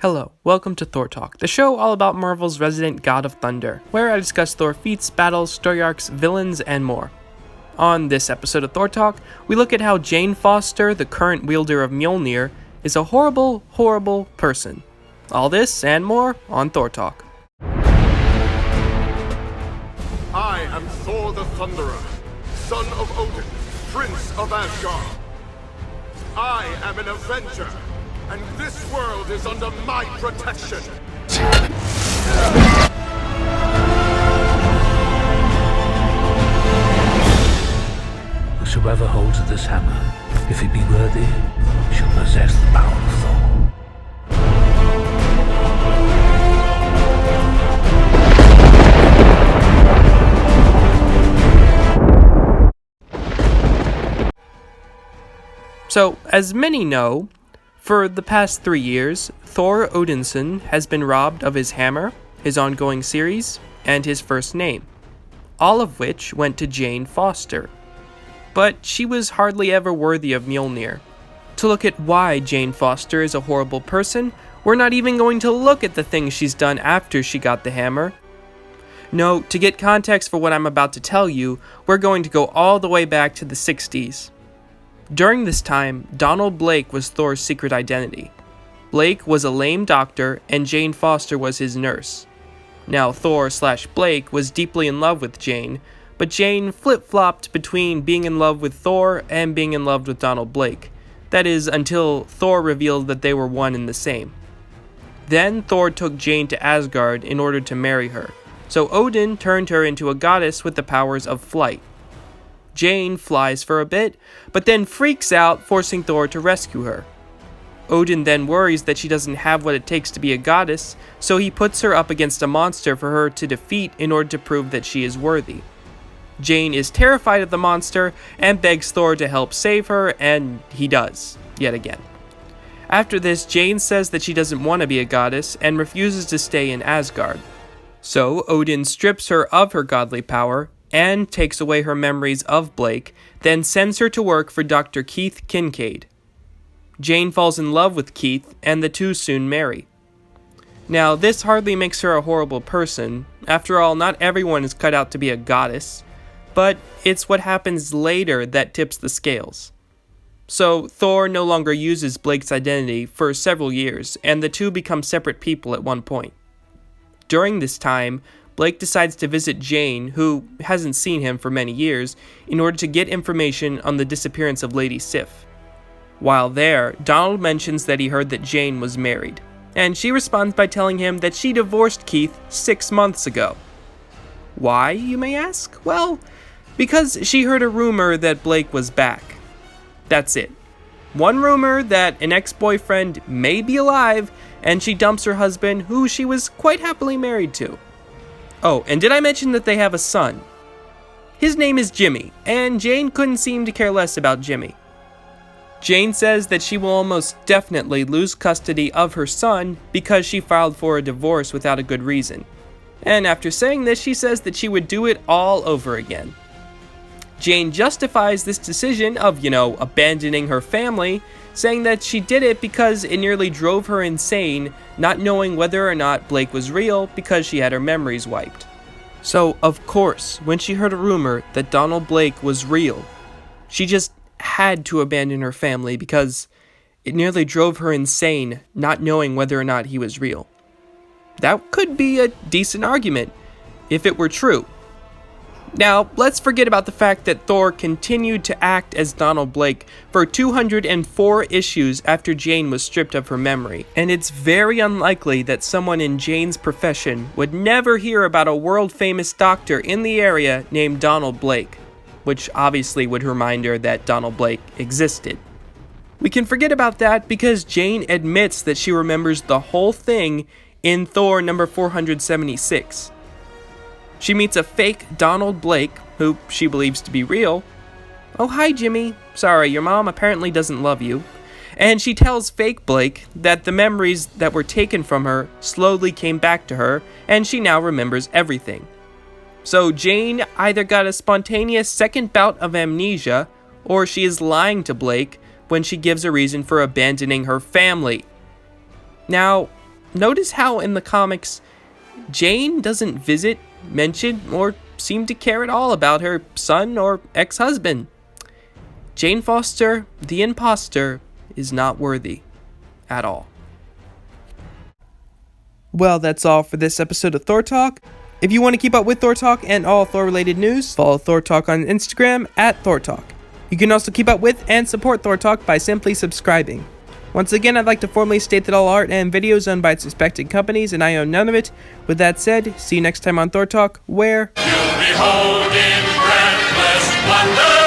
Hello, welcome to Thor Talk, the show all about Marvel's resident god of thunder, where I discuss Thor feats, battles, story arcs, villains, and more. On this episode of Thor Talk, we look at how Jane Foster, the current wielder of Mjolnir, is a horrible, horrible person. All this and more on Thor Talk. I am Thor the Thunderer, son of Odin, prince of Asgard. I am an Avenger, and this world is under my protection. Whosoever holds this hammer, if he be worthy, shall possess the power of Thor. So, as many know, for the past 3 years, Thor Odinson has been robbed of his hammer, his ongoing series, and his first name, all of which went to Jane Foster. But she was hardly ever worthy of Mjolnir. To look at why Jane Foster is a horrible person, we're not even going to look at the things she's done after she got the hammer. No, to get context for what I'm about to tell you, we're going to go all the way back to the 60s. During this time, Donald Blake was Thor's secret identity. Blake was a lame doctor, and Jane Foster was his nurse. Now, Thor/Blake was deeply in love with Jane, but Jane flip-flopped between being in love with Thor and being in love with Donald Blake. That is, until Thor revealed that they were one and the same. Then Thor took Jane to Asgard in order to marry her, so Odin turned her into a goddess with the powers of flight. Jane flies for a bit, but then freaks out, forcing Thor to rescue her. Odin then worries that she doesn't have what it takes to be a goddess, so he puts her up against a monster for her to defeat in order to prove that she is worthy. Jane is terrified of the monster and begs Thor to help save her, and he does, yet again. After this, Jane says that she doesn't want to be a goddess and refuses to stay in Asgard. So Odin strips her of her godly power and takes away her memories of Blake, then sends her to work for Dr. Keith Kincaid. Jane falls in love with Keith, and the two soon marry. Now, this hardly makes her a horrible person. After all, not everyone is cut out to be a goddess, but it's what happens later that tips the scales. So, Thor no longer uses Blake's identity for several years, and the two become separate people at one point. During this time, Blake decides to visit Jane, who hasn't seen him for many years, in order to get information on the disappearance of Lady Sif. While there, Donald mentions that he heard that Jane was married, and she responds by telling him that she divorced Keith 6 months ago. Why, you may ask? Well, because she heard a rumor that Blake was back. That's it. One rumor that an ex-boyfriend may be alive, and she dumps her husband, who she was quite happily married to. Oh, and did I mention that they have a son? His name is Jimmy, and Jane couldn't seem to care less about Jimmy. Jane says that she will almost definitely lose custody of her son because she filed for a divorce without a good reason. And after saying this, she says that she would do it all over again. Jane justifies this decision of, abandoning her family, saying that she did it because it nearly drove her insane, not knowing whether or not Blake was real because she had her memories wiped. So, of course, when she heard a rumor that Donald Blake was real, she just had to abandon her family because it nearly drove her insane, not knowing whether or not he was real. That could be a decent argument, if it were true. Now, let's forget about the fact that Thor continued to act as Donald Blake for 204 issues after Jane was stripped of her memory, and it's very unlikely that someone in Jane's profession would never hear about a world-famous doctor in the area named Donald Blake, which obviously would remind her that Donald Blake existed. We can forget about that because Jane admits that she remembers the whole thing in Thor number 476. She meets a fake Donald Blake, who she believes to be real. "Oh, hi, Jimmy. Sorry, your mom apparently doesn't love you." And she tells fake Blake that the memories that were taken from her slowly came back to her, and she now remembers everything. So Jane either got a spontaneous second bout of amnesia, or she is lying to Blake when she gives a reason for abandoning her family. Now, notice how in the comics, Jane doesn't visit, mention, or seem to care at all about her son or ex-husband. Jane Foster, the imposter, is not worthy at all. Well, that's all for this episode of Thor Talk. If you want to keep up with Thor Talk and all Thor-related news, follow Thor Talk on Instagram at Thor Talk. You can also keep up with and support Thor Talk by simply subscribing. Once again, I'd like to formally state that all art and videos owned by its respected companies, and I own none of it. With that said, see you next time on Thor Talk, where... You'll behold in breathless wonder.